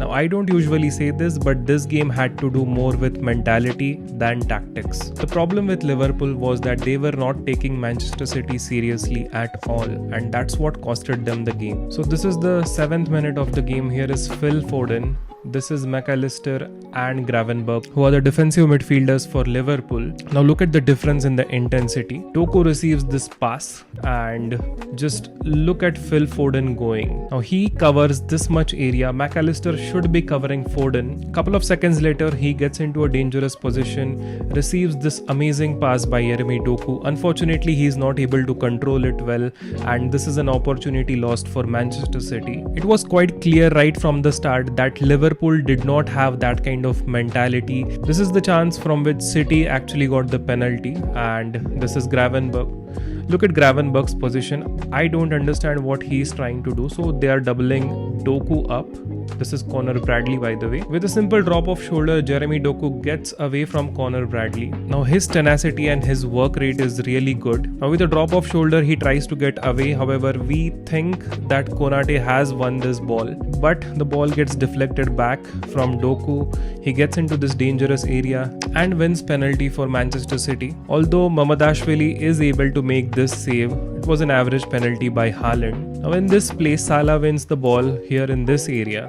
Now, I don't usually say this, but this game had to do more with mentality than tactics. The problem with Liverpool was that they were not taking Manchester City seriously at all, and that's what costed them the game. So this is the 7th minute of the game. Here is Phil Foden. This is McAllister and Gravenberch, who are the defensive midfielders for Liverpool. Now look at the difference in the intensity. Doku receives this pass and just look at Phil Foden going. Now he covers this much area. McAllister should be covering Foden. Couple of seconds later, he gets into a dangerous position, receives this amazing pass by Jérémy Doku. Unfortunately, he is not able to control it well, and this is an opportunity lost for Manchester City. It was quite clear right from the start that Liverpool did not have that kind of mentality. This is the chance from which City actually got the penalty, and this is Gravenberch. Look at Gravenberch's position. I don't understand what he's trying to do. So they are doubling Doku up. This is Conor Bradley, by the way. With a simple drop of shoulder, Jérémy Doku gets away from Conor Bradley. Now his tenacity and his work rate is really good. Now with a drop of shoulder, he tries to get away. However, we think that Konate has won this ball, but the ball gets deflected back from Doku. He gets into this dangerous area and wins penalty for Manchester City. Although Mamadashvili is able to make this save, it was an average penalty by Haaland. Now in this play, Salah wins the ball here in this area.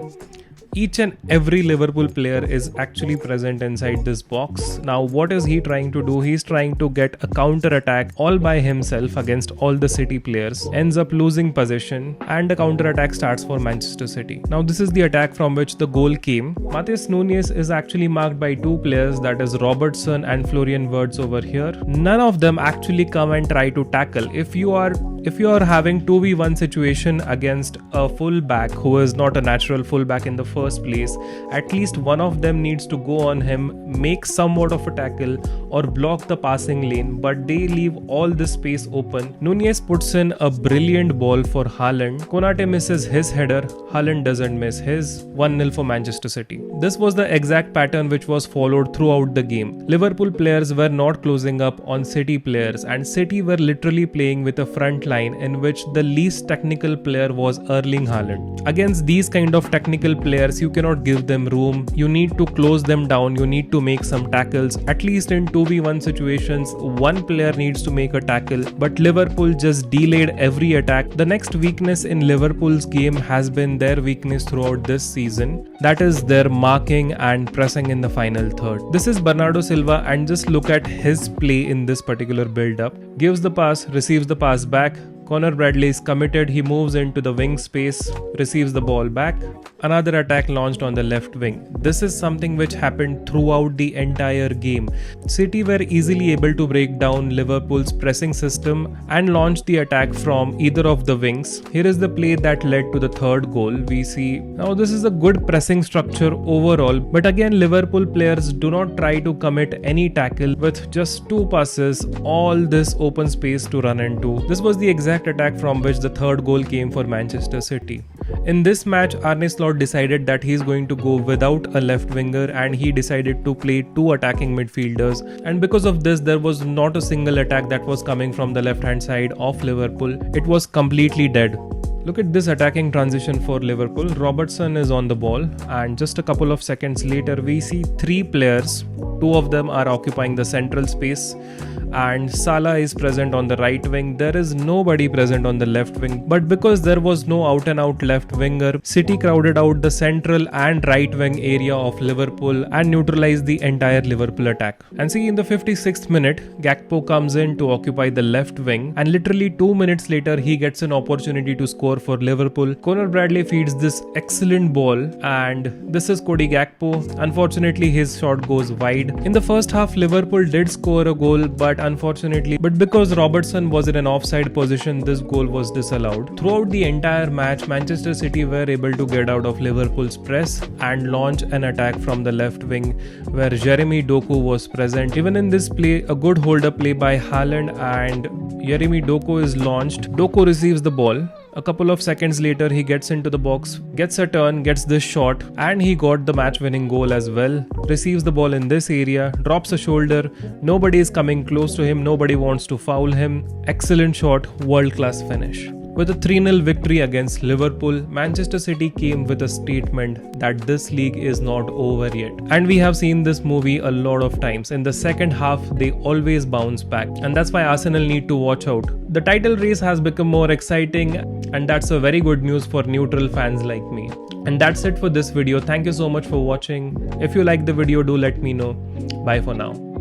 Each and every Liverpool player is actually present inside this box. Now what is he trying to do? He's trying to get a counter attack all by himself against all the City players. Ends up losing possession and a counter attack starts for Manchester City. Now this is the attack from which the goal came. Matheus Nunes is actually marked by two players, that is Robertson and Florian Wirtz over here. None of them actually come and try to tackle. If you are having 2v1 situation against a fullback who is not a natural fullback in the first place, at least one of them needs to go on him, make somewhat of a tackle or block the passing lane, but they leave all this space open. Nunez puts in a brilliant ball for Haaland. Konate misses his header, Haaland doesn't miss his. 1-0 for Manchester City. This was the exact pattern which was followed throughout the game. Liverpool players were not closing up on City players, and City were literally playing with a front line in which the least technical player was Erling Haaland. Against these kind of technical players, you cannot give them room. You need to close them down. You need to make some tackles. At least in 2v1 situations, one player needs to make a tackle, but Liverpool just delayed every attack. The next weakness in Liverpool's game has been their weakness throughout this season. That is their marking and pressing in the final third. This is Bernardo Silva, and just look at his play in this particular build-up. Gives the pass, receives the pass back. Conor Bradley is committed, he moves into the wing space, receives the ball back. Another attack launched on the left wing. This is something which happened throughout the entire game. City were easily able to break down Liverpool's pressing system and launch the attack from either of the wings. Here is the play that led to the third goal. We see now this is a good pressing structure overall, but again Liverpool players do not try to commit any tackle. With just two passes, all this open space to run into. This was the exact attack from which the third goal came for Manchester City. In this match, Arne Slot decided that he is going to go without a left winger, and he decided to play two attacking midfielders, and because of this there was not a single attack that was coming from the left hand side of Liverpool. It was completely dead. Look at this attacking transition for Liverpool. Robertson is on the ball, and just a couple of seconds later we see three players. Two of them are occupying the central space, and Salah is present on the right wing. There is nobody present on the left wing, but because there was no out and out left winger, City crowded out the central and right wing area of Liverpool and neutralized the entire Liverpool attack. And see, in the 56th minute, Gakpo comes in to occupy the left wing, and literally 2 minutes later he gets an opportunity to score for Liverpool. Conor Bradley feeds this excellent ball, and this is Cody Gakpo. Unfortunately, his shot goes wide. In the first half, Liverpool did score a goal, but because Robertson was in an offside position, this goal was disallowed. Throughout the entire match, Manchester City were able to get out of Liverpool's press and launch an attack from the left wing where Jérémy Doku was present. Even in this play, a good hold-up play by Haaland, and Jérémy Doku is launched. Doku receives the ball. A couple of seconds later, he gets into the box, gets a turn, gets this shot, and he got the match-winning goal as well. Receives the ball in this area, drops a shoulder, nobody is coming close to him, nobody wants to foul him. Excellent shot, world-class finish. With a 3-0 victory against Liverpool, Manchester City came with a statement that this league is not over yet. And we have seen this movie a lot of times. In the second half, they always bounce back. And that's why Arsenal need to watch out. The title race has become more exciting, and that's a very good news for neutral fans like me. And that's it for this video. Thank you so much for watching. If you like the video, do let me know. Bye for now.